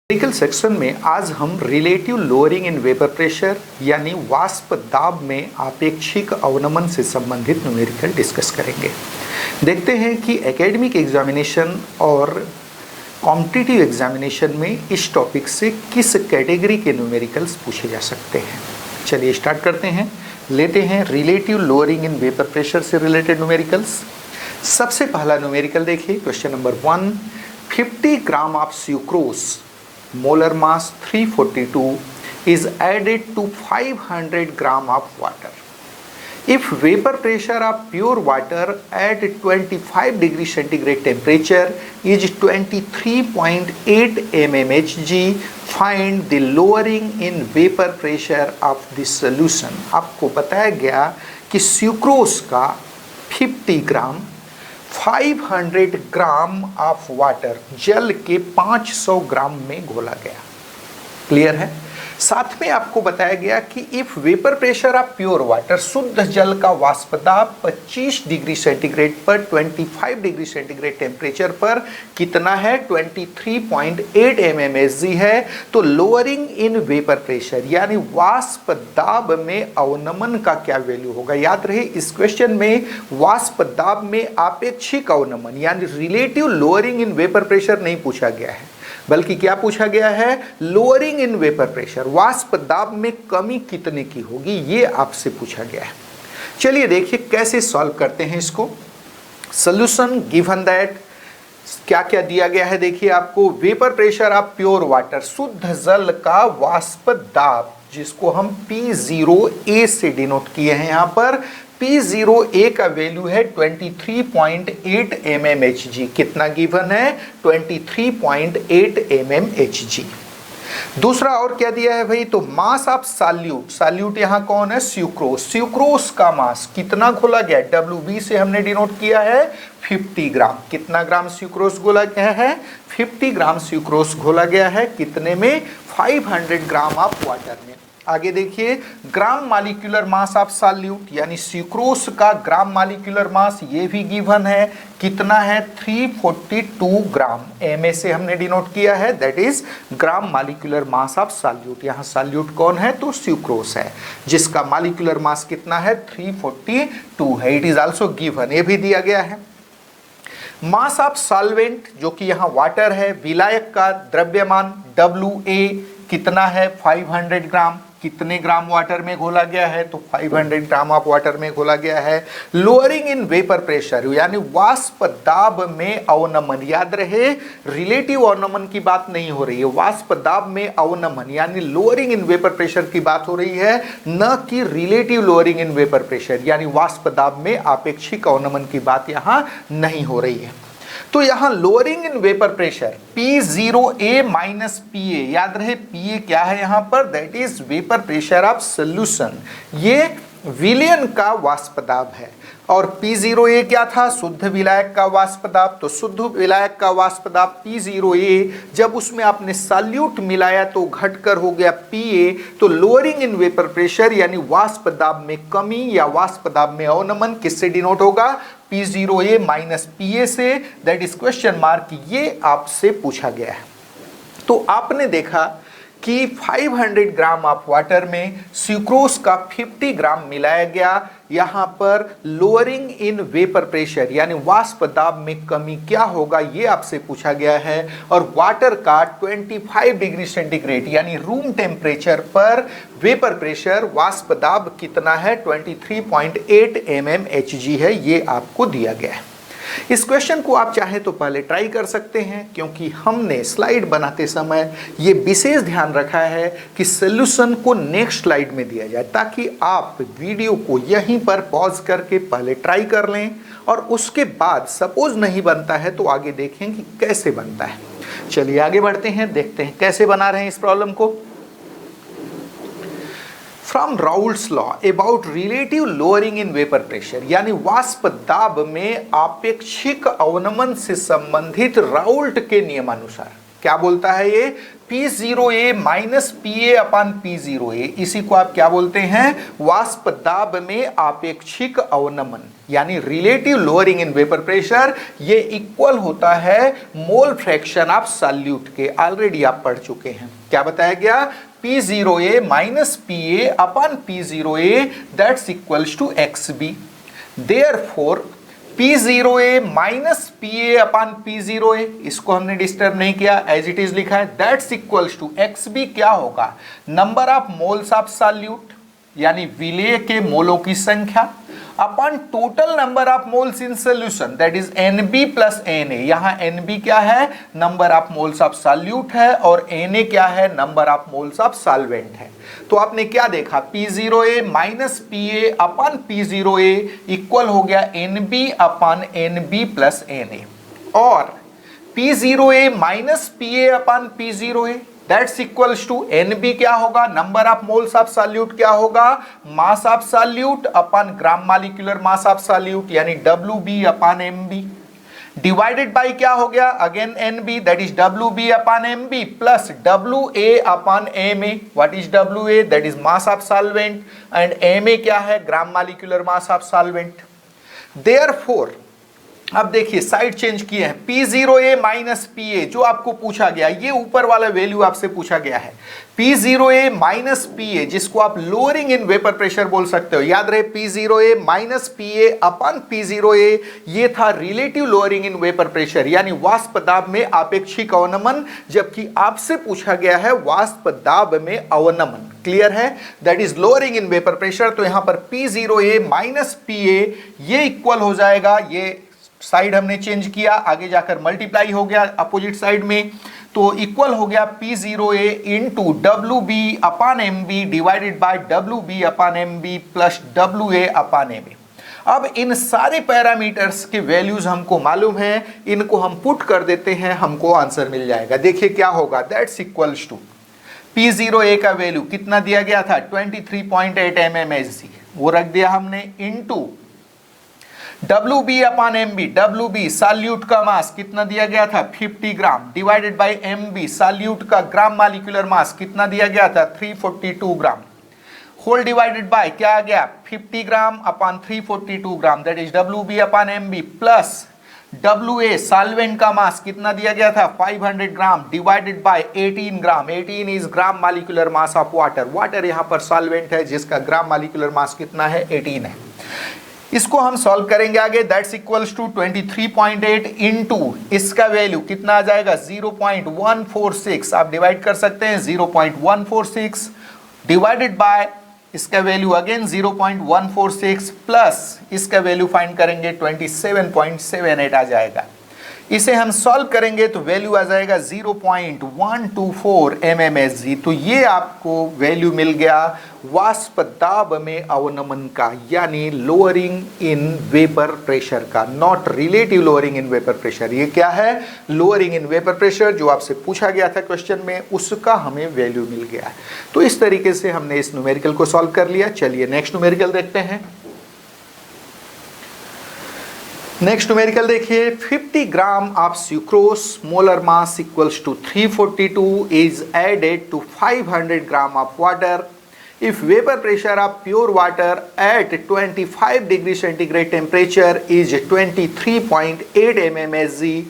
Numerical section में आज हम relative lowering in vapour pressure यानी वाष्प दाब में आपेक्षिक अवनमन से संबंधित न्यूमेरिकल डिस्कस करेंगे। देखते हैं कि एकेडमिक एग्जामिनेशन और कॉम्पिटिटिव एग्जामिनेशन में इस टॉपिक से किस कैटेगरी के न्यूमेरिकल्स पूछे जा सकते हैं। चलिए स्टार्ट करते हैं। लेते हैं relative lowering in vapour pressure से रिलेटेड न्यूमेरिकल्स। सबसे पहला न्यूमेरिकल देखिए, question number 1, 50 gram of sucrose molar mass 342 is added to 500 gram of water. If vapor pressure of pure water at 25 degree centigrade temperature is 23.8 mmHg, find the lowering in vapor pressure of this solution. आपको बताया गया कि sucrose का 50 ग्राम 500 gram of water जल के 500 ग्राम में घोला गया। क्लियर है। साथ में आपको बताया गया कि if vapour pressure of pure water, शुद्ध जल का वाष्प दाब 25 डिग्री सेंटीग्रेड पर 25 डिग्री सेंटीग्रेड टेम्परेचर पर कितना है, 23.8 mmHg है। तो लोअरिंग इन वेपर प्रेशर यानी वाष्प दाब में अवनमन का क्या वैल्यू होगा। याद रहे इस क्वेश्चन में वाष्प दाब में आपेक्षिक अवनमन यानी relative lowering in vapour pressure नहीं पूछा गया है, बल्कि क्या पूछा गया है, लोअरिंग इन वेपर प्रेशर, वाष्प दाब में कमी कितने की होगी, ये आपसे पूछा गया है। चलिए देखिए कैसे सॉल्व करते हैं इसको। सॉल्यूशन गिवन दैट क्या क्या दिया गया है, देखिए आपको vapour pressure of pure water, शुद्ध जल का वाष्प दाब जिसको हम P0A से डिनोट किए हैं। यहाँ पर P0A का वैल्यू है 23.8 mmHg। कितना गिवन है, 23.8 mmHg। दूसरा और क्या दिया है भाई, तो मास ऑफ सॉल्यूट, सॉल्यूट यहाँ कौन है, सुक्रोज, सुक्रोज का मास कितना घोला गया, WB से हमने डिनोट किया है 50 ग्राम। कितना ग्राम सुक्रोज घोला गया है, 50 ग्राम सुक्रोज घोला गया है। कितने में, 500 ग्राम ऑफ वाटर में। आगे देखिए, ग्राम मॉलिक्यूलर मास ऑफ सॉल्यूट यानी सुक्रोज का ग्राम मॉलिक्यूलर मास ये भी गिवन है। कितना है, 342 ग्राम। Ma से हमने डिनोट किया है, that is gram molecular mass of solute. यहाँ सॉल्यूट कौन है, तो सुक्रोज है जिसका मॉलिक्यूलर मास कितना है, 342 है। इट इज आल्सो गिवन, ये भी दिया गया है। मास ऑफ सॉल्वेंट जो कि यहाँ वाटर है, विलायक का द्रव्यमान WA कितना है, 500 ग्राम। कितने ग्राम वाटर में घोला गया है, तो 500 ग्राम ऑफ वाटर में घोला गया है। लोअरिंग इन वेपर प्रेशर यानी वाष्प दाब में अवनमन, याद रहे रिलेटिव अवनमन की बात नहीं हो रही है, वाष्प दाब में अवनमन यानी लोअरिंग इन वेपर प्रेशर की बात हो रही है, न कि relative lowering in vapour pressure यानी वाष्प दाब में आपेक्षिक अवनमन की बात यहाँ नहीं हो रही है। तो यहां lowering in vapour pressure P0A minus PA, याद रहे PA क्या है यहां पर, that is vapour pressure of solution. ये विलयन का वाष्प दाब है और P0A क्या था, शुद्ध विलायक का वाष्प दाब। तो शुद्ध विलायक का वाष्प दाब P0A, जब उसमें आपने सॉल्यूट मिलाया तो घटकर हो गया PA। तो लोअरिंग इन वेपर प्रेशर यानी वाष्प दाब में कमी या वाष्प दाब में अवनमन किससे डिनोट होगा, P0A माइनस PA से, दैट इज क्वेश्चन मार्क। ये आपसे पूछा गया है। तो आपने देखा कि 500 ग्राम ऑफ वाटर में सुक्रोज का 50 ग्राम मिलाया गया। यहाँ पर लोअरिंग इन वेपर प्रेशर यानी वाष्प दाब में कमी क्या होगा, ये आपसे पूछा गया है। और वाटर का 25 डिग्री सेंटीग्रेड यानी रूम टेम्परेचर पर वेपर प्रेशर वाष्प दाब कितना है, 23.8 mmHg है, ये आपको दिया गया है। इस क्वेश्चन को आप चाहे तो पहले ट्राई कर सकते हैं, क्योंकि हमने स्लाइड बनाते समय ये विशेष ध्यान रखा है कि सॉल्यूशन को नेक्स्ट स्लाइड में दिया जाए, ताकि आप वीडियो को यहीं पर पॉज करके पहले ट्राई कर लें और उसके बाद सपोज नहीं बनता है तो आगे देखें कि कैसे बनता है। चलिए आगे बढ़ते हैं, देखते हैं कैसे बना रहे हैं इस प्रॉब्लम को। From Raoult's law about relative lowering in vapour pressure यानी वाष्प दाब में आपेक्षिक अवनमन से संबंधित राउल्ट के नियमानुसार, क्या बोलता है ये? P0A minus PA upon P0A, इसी को आप क्या बोलते हैं? वाष्प दाब में आपेक्षिक अवनमन यानी relative lowering in vapour pressure. ये इक्वल होता है मोल फ्रैक्शन ऑफ सॉल्यूट के, ऑलरेडी आप पढ़ चुके हैं। क्या बताया गया? P0A minus PA upon P0A that's equals to XB। Therefore P0A minus PA upon P0A, इसको हमने डिस्टर्ब नहीं किया, एज इट इज लिखा है, दैट्स इक्वल्स टू XB क्या होगा? Number of moles of solute यानी विलेय के मोलों की संख्या upon total number of moles in solution that is NB plus NA। यहां NB क्या है? Number of moles of solute है, और NA क्या है? Number of moles of solvent है। तो आपने क्या देखा? P0A minus PA upon P0A equal हो गया NB upon NB plus NA, और P0A minus PA upon P0A that's equals to NB क्या होगा? Number of moles of solute क्या होगा? Mass of solute upon gram molecular mass of solute यानी WB upon MB divided by क्या हो गया? Again NB that is WB upon MB plus WA upon MA। What is WA? That is mass of solvent, and MA क्या है? Gram molecular mass of solvent. Therefore अब देखिए side change किए हैं, P0A minus PA जो आपको पूछा गया, ये ऊपर वाला वैल्यू आपसे पूछा गया है। P0A माइनस PA जिसको आप लोअरिंग इन वेपर प्रेशर बोल सकते हो, याद रहे P0A माइनस PA अपन P0A ये था relative lowering in vapour pressure यानी वाष्प दाब में आपेक्षिक अवनमन, जबकि आपसे पूछा गया है वाष्प दाब में अवनमन। क्लियर है? That is lowering in vapour pressure. तो यहां पर P0A माइनस PA ये इक्वल हो जाएगा, ये साइड हमने चेंज किया, आगे जाकर मल्टीप्लाई हो गया अपोजिट साइड में, तो इक्वल हो गया P0A into WB upon MB divided by WB upon MB plus WA upon MA। अब इन सारे पैरामीटर्स के वैल्यूज हमको मालूम है, इनको हम पुट कर देते हैं, हमको आंसर मिल जाएगा। देखिए क्या होगा, दैट्स इक्वल्स टू P0A का वैल्यू कितना दिया गया था? 23.8 mmHg, वो रख दिया हमने, इंटू WB अपान MB, WB सॉल्यूट का मास कितना दिया गया था? 50 ग्राम, डिवाइडेड बाय MB सॉल्यूट का ग्राम मॉलिक्यूलर मास कितना दिया गया था? 342 ग्राम, होल डिवाइडेड बाय क्या आ गया? 50 ग्राम अपान 342 ग्राम that is WB upon MB plus WA solvent का मास कितना दिया गया था? 500 gram divided by 18 gram, 18 is gram molecular mass of water, water यहां पर सॉल्वेंट है जिसका ग्राम मॉलिक्यूलर मास कितना है? 18 है। इसको हम सॉल्व करेंगे आगे, दैट्स इक्वल्स टू 23.8 इंटू इसका वैल्यू कितना आ जाएगा? 0.146, आप डिवाइड कर सकते हैं, 0.146 डिवाइडेड बाय इसका वैल्यू अगेन 0.146 प्लस इसका वैल्यू फाइंड करेंगे 27.78 आ जाएगा। इसे हम सॉल्व करेंगे तो वैल्यू आ जाएगा 0.124 mmHg। तो ये आपको वैल्यू मिल गया वाष्प दाब में अवनमन का, यानी लोअरिंग इन वेपर प्रेशर का, not relative lowering in vapour pressure. ये क्या है? लोअरिंग इन वेपर प्रेशर, जो आपसे पूछा गया था क्वेश्चन में, उसका हमें वैल्यू मिल गया। तो इस तरीके से हमने इस न्यूमेरिकल को सॉल्व कर लिया। चलिए नेक्स्ट न्यूमेरिकल देखते हैं। नेक्स्ट न्यूमेरिकल देखिए, 50 gram of sucrose molar mass equals to 342 is added to 500 gram of water if vapor pressure of pure water at 25 degree centigrade temperature is 23.8 mmHg,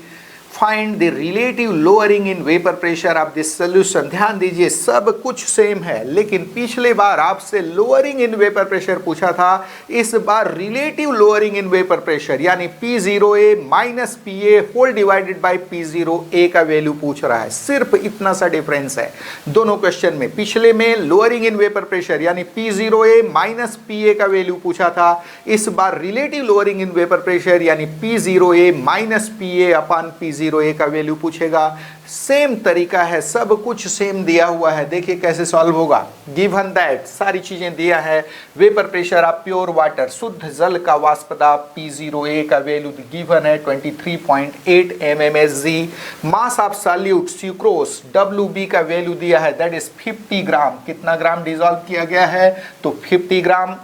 find the relative lowering in vapor pressure of this solution। ध्यान दीजिए सब कुछ same है, लेकिन पिछले बार आपसे lowering in vapour pressure पूछा था, इस बार relative lowering in vapour pressure यानी P0A minus PA whole divided by P0A का वैल्यू पूछ रहा है। सिर्फ इतना सा डिफरेंस है दोनों क्वेश्चन में। पिछले में लोअरिंग इन वेपर प्रेशर यानी P0A माइनस PA का वैल्यू पूछा था, इस बार relative lowering in vapour pressure यानी P0A minus PA upon P0A का वैल्यू पूछेगा। सेम तरीका है, सब कुछ सेम दिया हुआ है। देखिए कैसे सॉल्व होगा। गिवन दैट सारी चीजें दिया है, vapour pressure of pure water, शुद्ध जल का वाष्प दाब P0A का वैल्यू गिवन है 23.8 mmHg, mass of solute sucrose WB का वैल्यू दिया है दैट इज 50 ग्राम, कितना ग्राम डिसॉल्व किया गया है? तो 50 gram.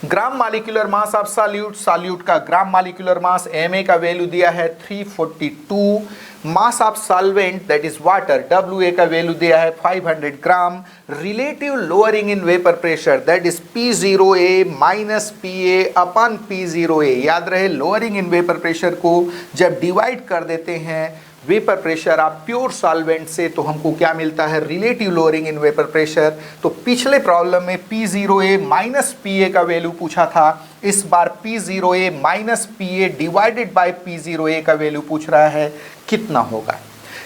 Gram molecular mass of solute, solute का ग्राम मालिक्यूलर मास Ma का वैल्यू दिया है 342, mass of solvent that is water Wa का वैल्यू दिया है 500 gram, relative lowering in vapour pressure that is P0A minus PA upon P0A। याद रहे lowering in vapour pressure को जब डिवाइड कर देते हैं वेपर प्रेशर आप प्योर सॉल्वेंट से तो हमको क्या मिलता है, relative lowering in vapour pressure. तो पिछले प्रॉब्लम में P0A माइनस PA का वैल्यू पूछा था, इस बार P0A minus PA divided by P0A का वैल्यू पूछ रहा है, कितना होगा।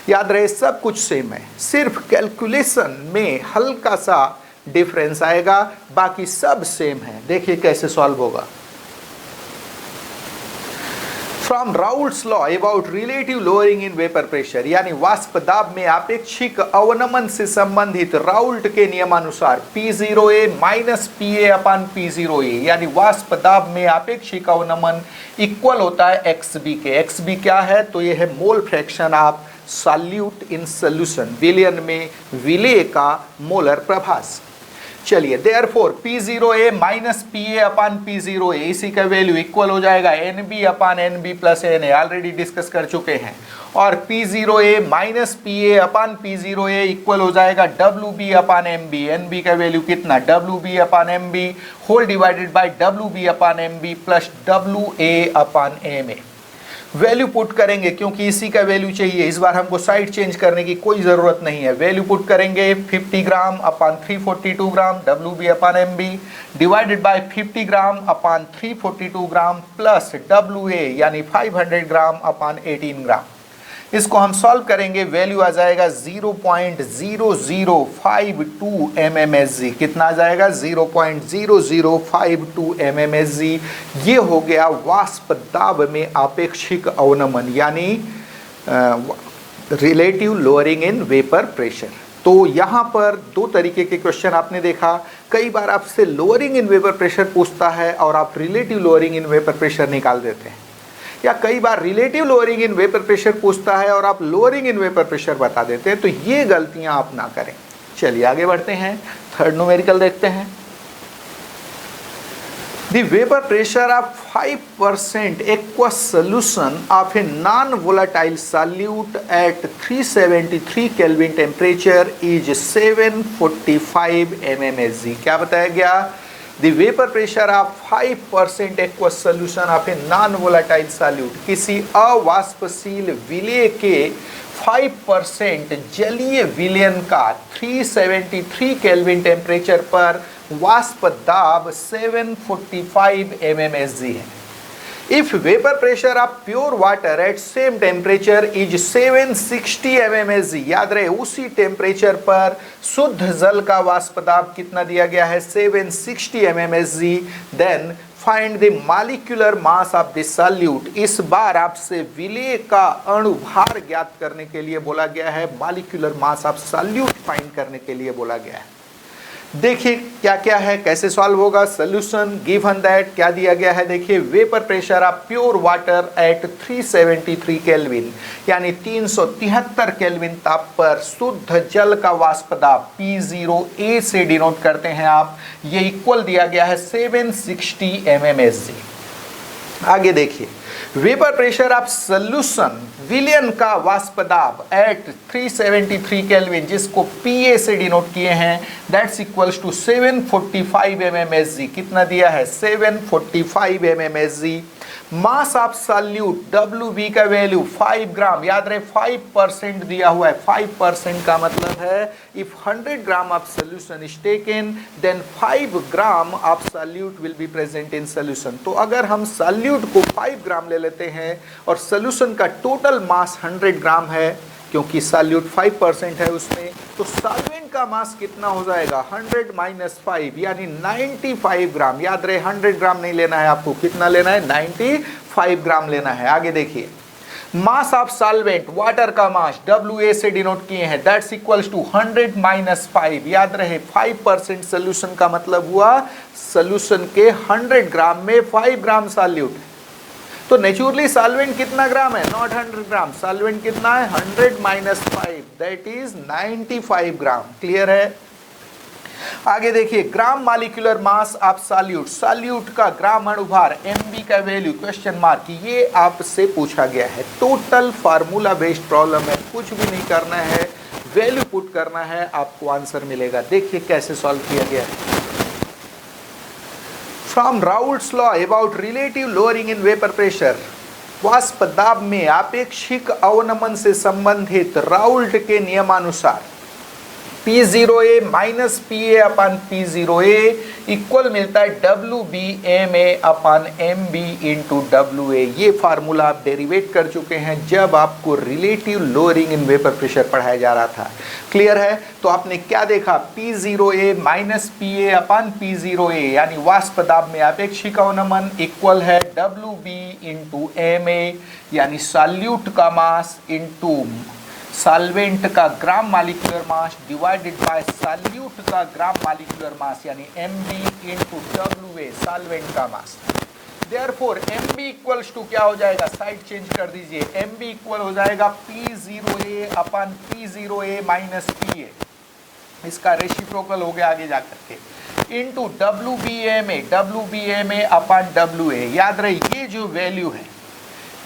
याद रहे सब कुछ सेम है, सिर्फ कैलकुलेशन में हल्का सा डिफरेंस आएगा, बाकी सब सेम है। देखिए कैसे सॉल्व होगा। From Raoult's law about relative lowering in vapour pressure, यानी वाष्प दाब में आपेक्षिक अवनमन से संबंधित राउल्ट के नियमानुसार P0A minus PA upon P0A, यानी वाष्प दाब में आपेक्षिक अवनमन इक्वल होता है XB के। XB क्या है, तो ये है mole fraction of solute in solution, विलयन में विलेय का मोलर प्रभास। चलिए therefore P0A minus PA upon P0A, इसी का वैल्यू इक्वल हो जाएगा NB upon NB plus NA, already discuss कर चुके हैं। और P0A minus PA upon P0A equal हो जाएगा WB अपॉन MB, NB का वैल्यू कितना WB upon MB whole divided by WB upon MB plus WA upon MA। Value put करेंगे क्योंकि इसी का वैल्यू चाहिए, इस बार हमको साइड चेंज करने की कोई ज़रूरत नहीं है। वैल्यू पुट करेंगे 50 ग्राम अपॉन 342 ग्राम WB upon MB divided bye 50 ग्राम अपॉन 342 ग्राम प्लस WA यानी 500 ग्राम अपॉन 18 ग्राम। इसको हम सॉल्व करेंगे, वैल्यू आ जाएगा 0.0052 mmSg। कितना आ जाएगा 0.0052 mmSg। ये हो गया वाष्प दाब में आपेक्षिक अवनमन यानी relative lowering in vapour pressure. तो यहाँ पर दो तरीके के क्वेश्चन आपने देखा, कई बार आपसे लोअरिंग इन वेपर प्रेशर पूछता है और आप relative lowering in vapour pressure निकाल देते हैं, या कई बार relative lowering in vapour pressure पूछता है और आप लोअरिंग इन वेपर प्रेशर बता देते हैं। तो ये गलतियां आप ना करें। चलिए आगे बढ़ते हैं, थर्ड न्यूमेरिकल देखते हैं। The vapor pressure of 5% aqueous solution of a non-volatile solute at 373 Kelvin temperature is 745 mmSg। क्या बताया गया, The vapor pressure of 5% aqueous solution of a non-volatile solute, किसी अवाष्पशील विलेय के 5% जलीय विलयन का 373 केल्विन टेम्परेचर पर वाष्प दाब 745 mmSg है। If vapor pressure of pure water at same temperature is 760 mmSg, याद रहे उसी टेम्परेचर पर शुद्ध जल का वाष्प दाब कितना दिया गया है 760 mmSg, then find the molecular mass of the solute। इस बार आपसे विलेय का अणुभार ज्ञात करने के लिए बोला गया है, molecular mass of solute find करने के लिए बोला गया है। देखिए क्या क्या है, कैसे सॉल्व होगा। सोल्यूशन गिवन दैट क्या दिया गया है, देखिए vapour pressure of pure water at 373 kelvin यानी 373 केल्विन ताप पर शुद्ध जल का वाष्प दाब P0A से डिनोट करते हैं आप, ये इक्वल दिया गया है 760 mmSg। आगे देखिए वेपर प्रेशर ऑफ सोल्यूशन विलयन का वाष्प दाब एट 373 केल्विन जिसको PA से डिनोट किए हैं, दैट्स इक्वल्स टू 745 mmSg। कितना दिया है 745 mmSg। Mass of solute WB का वैल्यू 5 ग्राम, याद रहे 5% दिया हुआ है। 5% का मतलब है if 100 gram of solution is taken then 5 gram of solute will be present in solution. तो अगर हम सॉल्यूट को 5 ग्राम ले लेते हैं और सोल्यूशन का टोटल मास 100 ग्राम है, क्योंकि सॉल्यूट 5% है उसमें, तो सॉल्वेंट का मास कितना हो जाएगा 100 माइनस 5 यानी 95 ग्राम। याद रहे 100 ग्राम नहीं लेना है आपको, कितना लेना है 95 ग्राम लेना है। आगे देखिए मास ऑफ सॉल्वेंट वाटर का मास WA से डिनोट किए हैं, दैट्स इक्वल्स टू 100 माइनस 5। याद रहे 5% सोल्यूशन का मतलब हुआ सोल्यूशन के 100 ग्राम में 5 ग्राम सॉल्यूट। तो नेचुरली सॉल्वेंट कितना ग्राम है, नॉट 100 ग्राम, सॉल्वेंट कितना है 100 minus 5 that is 95 gram. Clear है। आगे देखिए, ग्राम मालिक्यूलर मास ऑफ सॉल्यूट का ग्राम अणुभार एमबी का वैल्यू क्वेश्चन मार्क, ये आपसे पूछा गया है। टोटल फार्मूला बेस्ड प्रॉब्लम है, कुछ भी नहीं करना है, वैल्यू पुट करना है, आपको आंसर मिलेगा। देखिए कैसे सॉल्व किया गया है। From Raoult's law about relative lowering in vapour pressure, वाष्प दाब में आपेक्षिक अवनमन से संबंधित राउल्ट के नियमानुसार P0A माइनस PA अपन P0A इक्वल मिलता है WBMA अपन MB इंटू WA। ये फार्मूला आप डेरिवेट कर चुके हैं जब आपको relative lowering in vapour pressure पढ़ाया जा रहा था। क्लियर है? तो आपने क्या देखा, P0A माइनस PA अपन P0A यानी वाष्प दाब में आपेक्षिक अवनमन इक्वल है WB इंटू MA यानी सॉल्यूट का मास इंटू सॉल्वेंट का gram molecular mass divided by solute का ग्राम मालिक्यूलर मास यानी MB इंटू WA सॉल्वेंट का मास। देयरफॉर MB इक्वल्स टू क्या हो जाएगा, साइड चेंज कर दीजिए, MB इक्वल हो जाएगा P0A अपन P0A माइनस PA, इसका रेसिप्रोकल हो गया आगे जाकर के, इंटू WBMA अपन WA। याद रहे ये जो वैल्यू है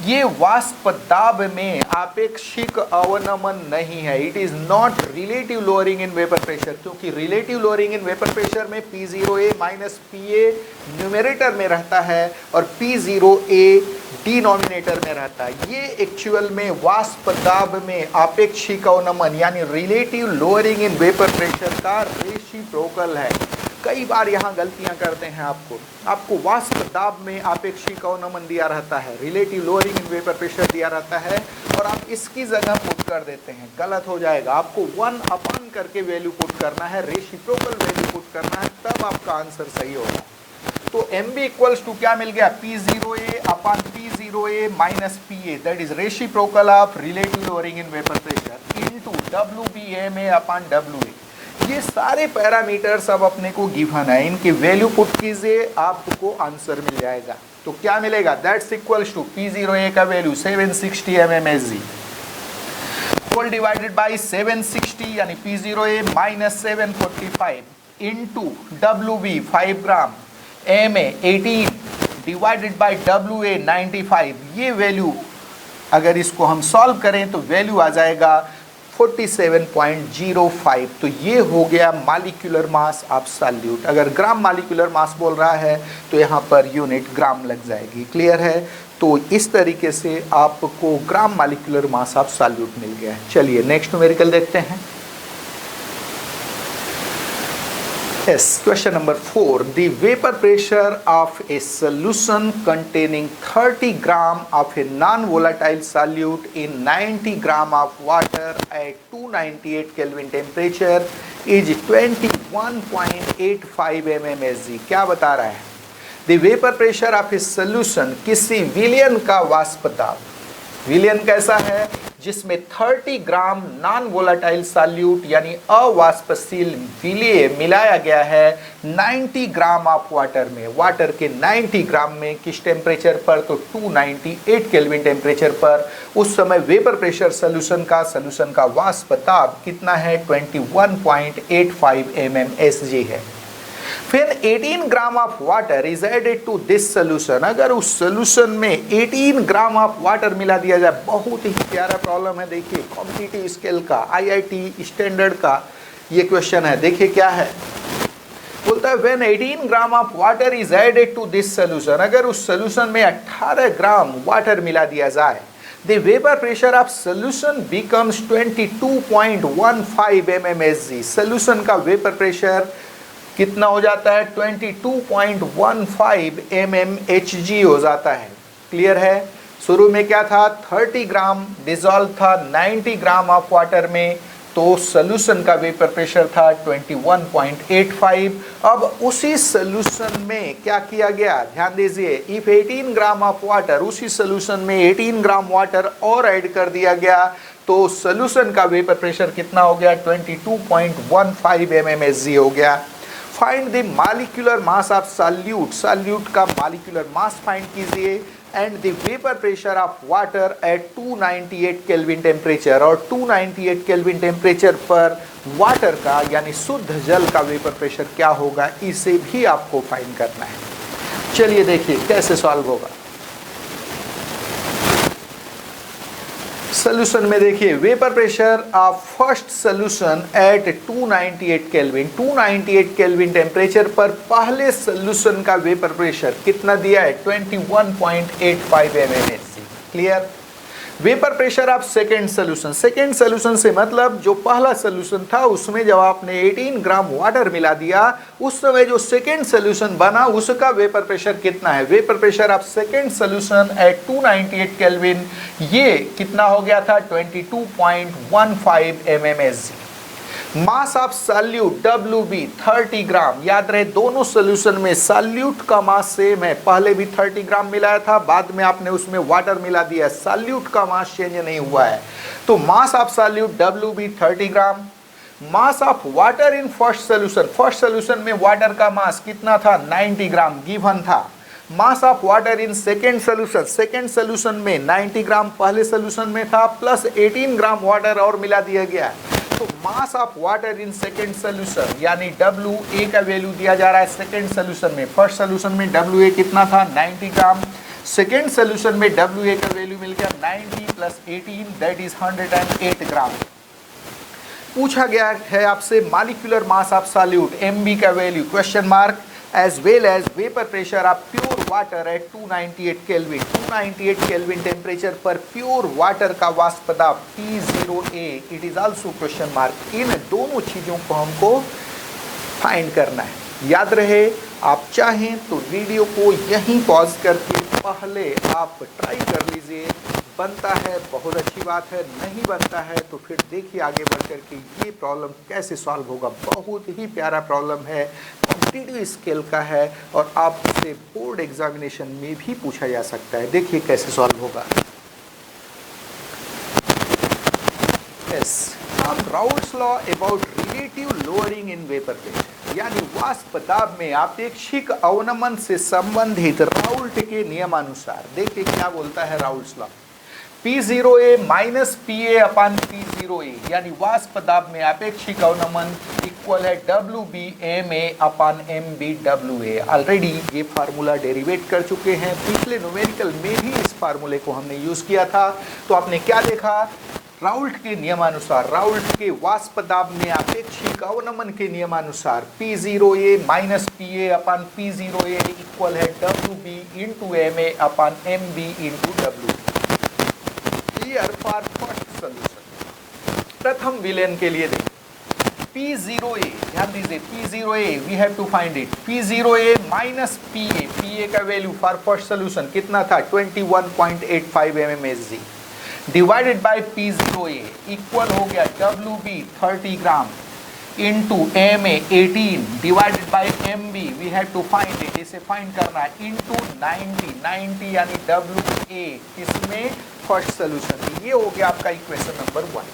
ये वाष्प दाब में आपेक्षिक अवनमन नहीं है, it is not relative lowering in vapour pressure, क्योंकि relative lowering in vapour pressure में P0A माइनस PA न्यूमरेटर में रहता है और P0A डिनोमिनेटर में रहता है। ये एक्चुअल में वाष्प दाब में आपेक्षिक अवनमन यानी relative lowering in vapour pressure का रेसिप्रोकल है। कई बार यहाँ गलतियाँ करते हैं, आपको वाष्प दाब में आपेक्षिक अवनमन दिया रहता है, relative lowering in vapour pressure दिया रहता है और आप इसकी जगह पुट कर देते हैं, गलत हो जाएगा। आपको 1 अपन करके वैल्यू पुट करना है, रेसिप्रोकल वैल्यू पुट करना है, तब आपका आंसर सही होगा। तो MB इक्वल्स टू क्या मिल गया, P0A upon P0A minus PA that is reciprocal of relative lowering in vapour pressure into WBMA upon WA। ये सारे पैरामीटर्स अब अपने को गिवन है, इनकी वैल्यू पुट कीजिए, आपको आंसर मिल जाएगा। तो क्या मिलेगा, दैट्स इक्वल्स टू P0A का value 760 mmHg whole divided by 760 यानी P0A minus 745 into WB 5 gram, MA 18 divided by WA 95। ये वैल्यू अगर इसको हम सॉल्व करें तो वैल्यू आ जाएगा 47.05। तो ये हो गया मालिक्यूलर मास ऑफ सॉल्यूट। अगर ग्राम मालिक्यूलर मास बोल रहा है तो यहाँ पर यूनिट ग्राम लग जाएगी। क्लियर है? तो इस तरीके से आपको ग्राम मालिक्यूलर मास ऑफ सॉल्यूट मिल गया है। चलिए नेक्स्ट न्यूमेरिकल देखते हैं। Yes, question number 4. The vapor pressure of a solution containing 30 gram of a non-volatile solute in 90 gram of water at 298 Kelvin temperature is 21.85 mmHg। क्या बता रहा है? The vapor pressure of a solution किसी विलयन का वाष्प दाब, विलयन कैसा है, जिसमें 30 ग्राम नॉन वोलाटाइल सॉल्यूट यानी अवाष्पशील विलेय मिलाया गया है 90 ग्राम ऑफ वाटर में, वाटर के 90 ग्राम में किस टेम्परेचर पर, तो 298 केल्विन टेम्परेचर पर। उस समय वेपर प्रेशर सॉल्यूशन का वाष्प दाब कितना है, 21.85 mmHg है। फिर 18 gram of water is added to this solution. अगर उस सोल्यूशन में 18 ग्राम ऑफ वाटर मिला दिया जाए, बहुत ही प्यारा प्रॉब्लम है, देखिए कॉम्पिटिटिव स्केल का, IIT स्टैंडर्ड का ये क्वेश्चन है। देखिए क्या है, बोलता है when 18 gram of water is added to this solution, अगर उस सोल्यूशन में 18 ग्राम वाटर मिला दिया जाए, the vapor pressure of solution becomes 22.15 mmHg। Solution का वेपर प्रेशर कितना हो जाता है, 22.15 mmHg हो जाता है। क्लियर है? शुरू में क्या था, 30 ग्राम डिजॉल्व था 90 ग्राम ऑफ वाटर में, तो सोल्यूशन का वेपर प्रेशर था 21.85। अब उसी सोल्यूशन में क्या किया गया, ध्यान दीजिए, इफ 18 ग्राम ऑफ वाटर, उसी सोल्यूशन में 18 ग्राम वाटर और ऐड कर दिया गया, तो सोल्यूशन का वेपर प्रेशर कितना हो गया, 22.15 mmHg हो गया। Find the molecular mass of solute, solute का मॉलिक्यूलर मास फाइंड कीजिए। and the vapor pressure of water at 298 kelvin temperature, और 298 केल्विन टेम्परेचर पर वाटर का यानी शुद्ध जल का वेपर प्रेशर क्या होगा, इसे भी आपको फाइंड करना है। चलिए देखिए कैसे सॉल्व होगा। सोल्यूशन में देखिए vapour pressure of first solution at 298 kelvin, 298 kelvin temperature पर पहले सोल्यूशन का वेपर प्रेशर कितना दिया है, 21.85 mmHg। Clear. Vapour pressure of second solution, second solution से मतलब जो पहला सोल्यूशन था उसमें जब आपने 18 ग्राम वाटर मिला दिया उस समय जो सेकेंड सोल्यूशन बना उसका वेपर प्रेशर कितना है। Vapour pressure of second solution at 298 kelvin ये कितना हो गया था, 22.15 mmHg। Mass of solute WB 30 gram, याद रहे दोनों सोल्यूशन में सॉल्यूट का मास सेम है, पहले भी 30 ग्राम मिलाया था, बाद में आपने उसमें वाटर मिला दिया, सॉल्यूट का मास चेंज नहीं हुआ है। तो मास of solute WB 30 gram, mass of water in first solution, first solution में वाटर का मास कितना था, 90 ग्राम गिवन था। Mass of water in second solution, second solution में 90 ग्राम पहले सोल्यूशन में था प्लस 18 ग्राम वाटर और मिला दिया गया। तो mass of water in second solution यानी WA का वैल्यू दिया जा रहा है सेकेंड सोल्यूशन में, फर्स्ट सोल्यूशन में WA कितना था, 90 ग्राम, सेकेंड सोल्यूशन में WA का वैल्यू मिल गया 90 प्लस 18 दैट इज 108 ग्राम। पूछा गया है आपसे molecular mass of solute MB का value question mark as well as vapor pressure of pure water at 298 Kelvin, 298 Kelvin temperature पर प्योर वाटर का वाष्प दाब P0A, it is also question mark. इन दोनों चीजों को हमको फाइंड करना है। याद रहे आप चाहें तो वीडियो को यहीं पॉज करके पहले आप ट्राई कर लीजिए, बनता है बहुत अच्छी बात है, नहीं बनता है तो फिर देखिए आगे बढ़ कर के ये प्रॉब्लम कैसे सॉल्व होगा। बहुत ही प्यारा प्रॉब्लम है, कॉम्पिटिटिव स्केल का है और आपसे बोर्ड एग्जामिनेशन में भी पूछा जा सकता है। देखिए कैसे सॉल्व होगा। यस, हम Raoult's law about relative lowering in vapour pressure यानी वाष्प दाब में अपेक्षिक अवनमन से संबंधित राउल्ट के नियमानुसार देखिए क्या बोलता है Raoult's law. P0A minus PA upon P0A यानी वाष्प दाब में अपेक्षिक अवनमन इक्वल है WB MA upon MB WA। Already ये फार्मूला डेरिवेट कर चुके हैं, पिछले न्यूमेरिकल में भी इस फार्मूले को हमने यूज किया था। तो आपने क्या देखा, राउल्ट के नियमानुसार, राउल्ट के वाष्प दाब में अपेक्षिक अवनमन के नियमानुसार P0A minus PA upon P0A equal है WB into MA upon MB into WA। Clear for first solution. प्रथम विलेन के लिए देखें P0A, ध्यान दीजिए P0A we have to find it. P0A minus PA, PA का वैल्यू फॉर फर्स्ट सोल्यूशन कितना था, 21.85 mmHg divided by P0A equal हो गया WB 30 gram into MA 18 divided by MB we have to find it, इसे find करना है into 90 यानी WA इसमें फर्स्ट सोल्यूशन में। ये हो गया आपका equation number 1।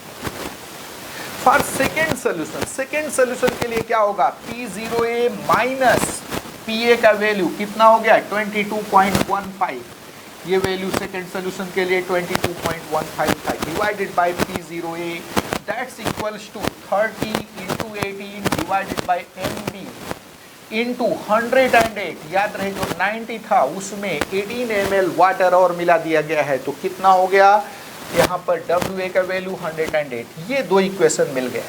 For second solution, second solution के लिए क्या होगा, P0A माइनस PA का वैल्यू कितना हो गया 22.15, ये वैल्यू सेकेंड सोल्यूशन के लिए 22.15 था divided by P0A that's equals to 30 into 18 divided by MB into 108। याद रहे जो 90 था उसमें 18 ml वाटर और मिला दिया गया है तो कितना हो गया, यहाँ पर WA का वैल्यू 108। ये दो इक्वेशन मिल गए।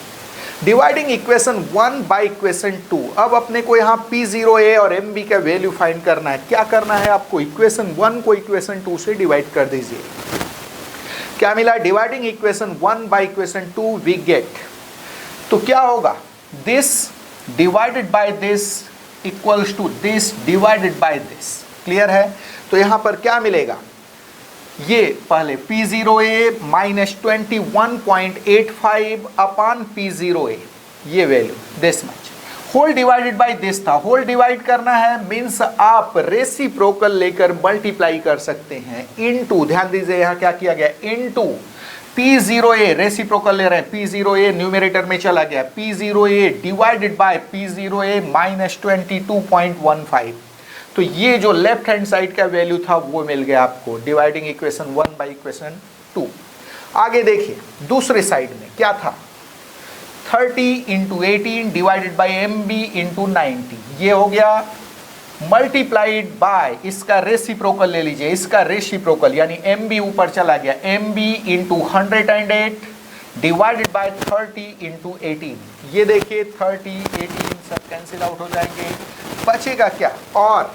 Dividing equation 1 by equation 2। अब अपने को यहाँ P0A और MB का वैल्यू फाइंड करना है। क्या करना है आपको, इक्वेशन 1 को इक्वेशन 2 से डिवाइड कर दीजिए। क्या मिला, dividing equation 1 by equation 2 we get, तो क्या होगा, this divided by this equals to this divided by this. Clear है, तो यहाँ पर क्या मिलेगा, ये पहले P0A माइनस 21.85 अपान P0A ये value this much, whole divided by this था, होल डिवाइड करना है मीन्स आप रेसिप्रोकल लेकर मल्टीप्लाई कर सकते हैं इनटू, ध्यान दीजिए यहाँ क्या किया गया, इनटू P0A रेसिप्रोकल ले रहे हैं, P0A न्यूमरेटर में चला गया, P0A divided by P0A minus 22.15। तो ये जो लेफ्ट हैंड साइड का वैल्यू था वो मिल गया आपको, डिवाइडिंग इक्वेशन 1 बाई इक्वेशन 2। आगे देखिए दूसरे साइड में क्या था, 30 into 18 divided by M B into 90, ये हो गया मल्टीप्लाइड बाय इसका रेसिप्रोकल ले लीजिए, इसका रेसिप्रोकल यानी एम बी ऊपर चला गया, M B into 108 divided by 30 into 18, ये देखिए 30 18 सब कैंसिल आउट हो जाएंगे, बचेगा क्या, और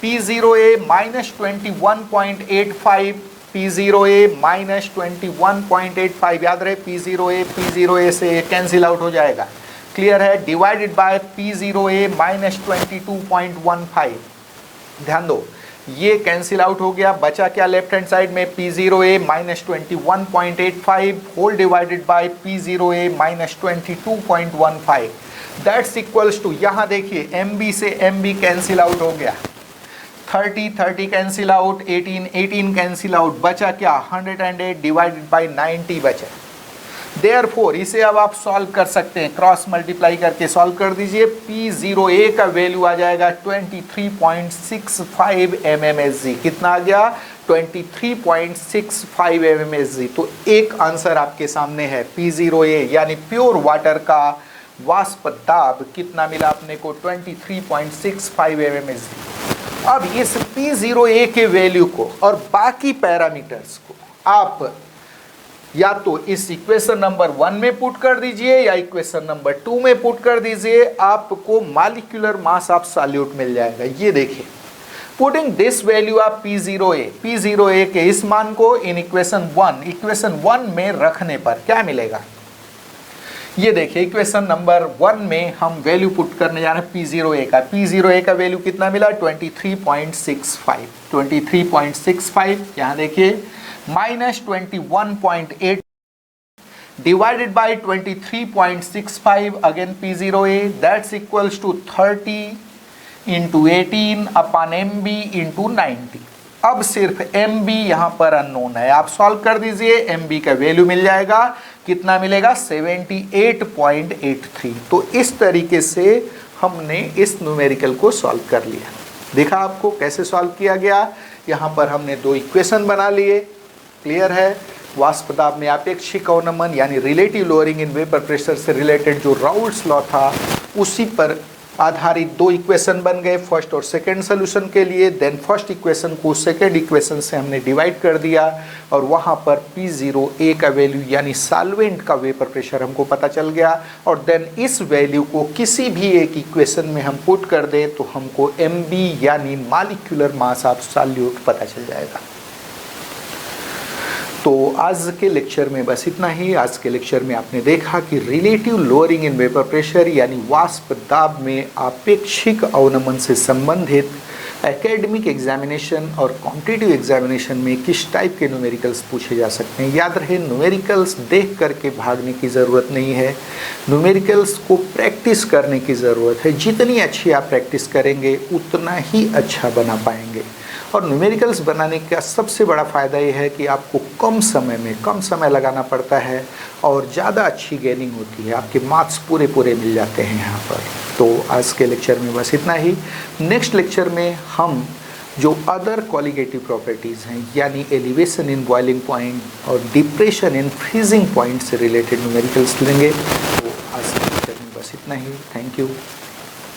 P0A माइनस 21.85, P0A माइनस 21.85, याद रहे P0A से कैंसिल आउट हो जाएगा, क्लियर है, डिवाइडेड बाय P0A माइनस 22.15, ध्यान दो ये कैंसिल आउट हो गया, बचा क्या लेफ्ट हैंड साइड में, P0A minus 21.85 whole divided by P0A minus 22.15, that's equals to, यहाँ देखिए MB से MB कैंसिल आउट हो गया, 30 कैंसिल आउट, 18 कैंसिल आउट, बचा क्या 108 डिवाइडेड बाय 90 बचा। देयरफॉर इसे अब आप सॉल्व कर सकते हैं, क्रॉस मल्टीप्लाई करके सॉल्व कर दीजिए, P0A का वैल्यू आ जाएगा 23.65 mmSg, कितना आ गया 23.65 mmSg। तो एक आंसर आपके सामने है P0A यानी प्योर वाटर का वाष्प दाब कितना मिला अपने को 23.65 mmSg। अब इस P0A के वैल्यू को और बाकी पैरामीटर्स को आप या तो इस इक्वेशन नंबर 1 में पुट कर दीजिए या इक्वेशन नंबर 2 में पुट कर दीजिए, आपको मॉलिक्यूलर मास एब्सोल्यूट मिल जाएगा। ये देखिए, putting this value of P0A के इस मान को इन इक्वेशन 1 में रखने पर क्या मिलेगा, ये देखिए इक्वेशन नंबर 1 में हम वैल्यू पुट करने जा रहे हैं P0A का वैल्यू कितना मिला 23.65, यहाँ देखिए minus 21.8 divided by 23.65 again P0A, that's equals to 30 into 18 upon MB into 90। अब सिर्फ MB यहाँ पर अननोन है, आप सॉल्व कर दीजिए, MB का वैल्यू मिल जाएगा, कितना मिलेगा 78.83। तो इस तरीके से हमने इस न्यूमेरिकल को सॉल्व कर लिया। देखा आपको कैसे सॉल्व किया गया, यहाँ पर हमने दो इक्वेशन बना लिए, क्लियर है, वाष्प दाब में आपेक्षिक अवनमन यानी relative lowering in vapour pressure से रिलेटेड जो राउल्ट्स लॉ था उसी पर आधारित दो इक्वेशन बन गए फर्स्ट और सेकंड सोल्यूशन के लिए। देन फर्स्ट इक्वेशन को सेकंड इक्वेशन से हमने डिवाइड कर दिया और वहाँ पर P0A का वैल्यू यानी सॉल्वेंट का वेपर प्रेशर हमको पता चल गया, और देन इस वैल्यू को किसी भी एक इक्वेशन में हम पुट कर दें तो हमको MB यानी मॉलिक्यूलर मास एब्सोल्यूट पता चल जाएगा। तो आज के लेक्चर में बस इतना ही। आज के लेक्चर में आपने देखा कि relative lowering in vapour pressure यानी वाष्प दाब में आपेक्षिक अवनमन से संबंधित एकेडमिक एग्जामिनेशन और कॉम्पिटिटिव एग्जामिनेशन में किस टाइप के न्यूमेरिकल्स पूछे जा सकते हैं। याद रहे, न्यूमेरिकल्स देख करके भागने की ज़रूरत नहीं है, न्यूमेरिकल्स को प्रैक्टिस करने की ज़रूरत है। जितनी अच्छी आप प्रैक्टिस करेंगे उतना ही अच्छा बना पाएंगे। और न्यूमेरिकल्स बनाने का सबसे बड़ा फ़ायदा ये है कि आपको कम समय लगाना पड़ता है और ज़्यादा अच्छी गेनिंग होती है, आपके मार्क्स पूरे मिल जाते हैं यहाँ पर। तो आज के लेक्चर में बस इतना ही। नेक्स्ट लेक्चर में हम जो अदर क्वालिटेटिव प्रॉपर्टीज़ हैं यानी एलिवेशन इन बॉइलिंग पॉइंट और डिप्रेशन इन फ्रीजिंग पॉइंट से रिलेटेड न्यूमेरिकल्स लेंगे। तो आज के लेक्चर में बस इतना ही। Thank you.